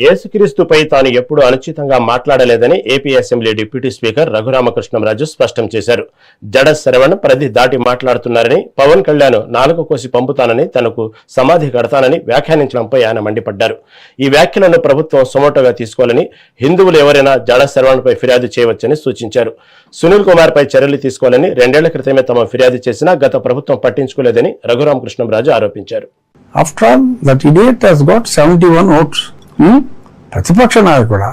యేసుక్రీస్తుపై తాను ఎప్పుడూ అనుచితంగా మాట్లాడలేదని AP assembly deputy speaker Raghurama Krishnam Raju స్పష్టం చేశారు. జడ శ్రవణ్ పరిధి దాటి మాట్లాడుతున్నారని, పవన్ కళ్యాణ్ నాలుక కోసి పంపుతానని, తనకు సమాధి కడతానని వ్యాఖ్యానించడంపై ఆయన మండిపడ్డారు. ఈ వ్యాఖ్యలను ప్రభుత్వం సుమోటోగా తీసుకోవాలని, హిందువులు ఎవరైనా జడ శ్రవణ్పై ఫిర్యాదు చేయవచ్చని సూచించారు. సునీల్ కుమార్ పై చర్యలు తీసుకోవాలని 2 ఏళ్ల క్రితమే తమ ఫిర్యాదు చేసినా గత ప్రభుత్వం పట్టించుకోలేదని రఘురామకృష్ణంరాజు ఆరోపించారు. After all, that idiot has got 71 votes. ప్రతిపక్ష నాయకుడా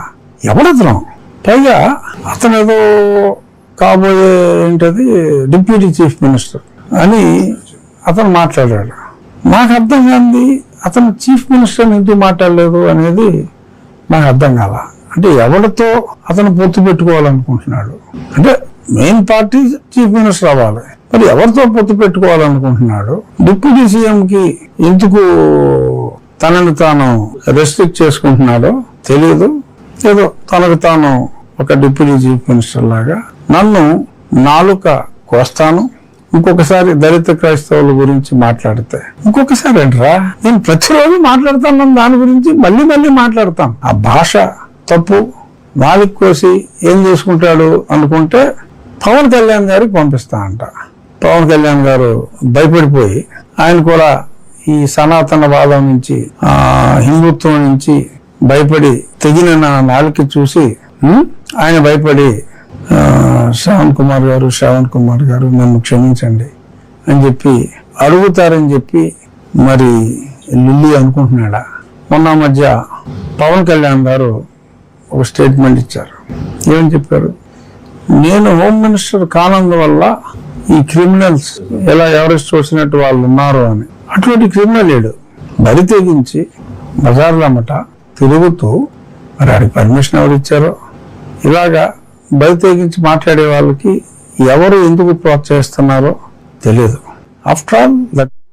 ఎవడతను? పైగా అతను ఏదో కాబోయే ఏంటది డిప్యూటీ చీఫ్ మినిస్టర్ అని అతను మాట్లాడాడు. నాకు అర్థం కాంది అతను చీఫ్ మినిస్టర్ ఎందుకు మాట్లాడలేదు అనేది నాకు అర్థం కాల. అంటే ఎవరితో అతను పొత్తు పెట్టుకోవాలనుకుంటున్నాడు? అంటే మెయిన్ పార్టీ చీఫ్ మినిస్టర్ అవ్వాలి, మరి ఎవరితో పొత్తు పెట్టుకోవాలనుకుంటున్నాడు? డిప్యూటీ సీఎంకి ఎందుకు తనను తాను రెస్ట్రిక్ట్ చేసుకుంటున్నాడో తెలియదు. ఏదో తనకు తాను ఒక డిప్యూటీ చీఫ్ మినిస్టర్ లాగా నన్ను నాలుక కోస్తాను, ఇంకొకసారి దళిత క్రైస్తవుల గురించి మాట్లాడితే ఇంకొకసారి ఏంట్రా, నేను ప్రతిరోజు మాట్లాడతాను దాని గురించి మళ్ళీ మాట్లాడతాను. ఆ భాష తప్పు. నాలుగు కోసి ఏం చేసుకుంటాడు అనుకుంటే పవన్ కళ్యాణ్ గారికి పంపిస్తా అంట. పవన్ కళ్యాణ్ గారు భయపడిపోయి ఆయన కూడా ఈ సనాతనవాదం నుంచి, హిందుత్వం నుంచి భయపడి తెగిన నా నాలుక చూసి ఆయన భయపడి శ్రవణ్ కుమార్ గారు నన్ను క్షమించండి అని చెప్పి అడుగుతారని చెప్పి మరి లిల్లీ అనుకుంటున్నాడా? మొన్న మధ్య పవన్ కళ్యాణ్ గారు ఒక స్టేట్మెంట్ ఇచ్చారు. ఏమని చెప్పారు? నేను హోమ్ మినిస్టర్ కానందువల్ల ఈ క్రిమినల్స్ ఎలా ఎవరెస్ట్ వచ్చినట్టు వాళ్ళు ఉన్నారు అని. అటువంటి క్రిమినల్ లేడు. బరి తెగించి బజార్లమ్మట తిరుగుతూ, మరి ఆడికి పర్మిషన్ ఎవరు ఇచ్చారో? ఇలాగా బరి తెగించి మాట్లాడే వాళ్ళకి ఎవరు ఎందుకు ప్రోత్సహిస్తున్నారో తెలియదు. After all that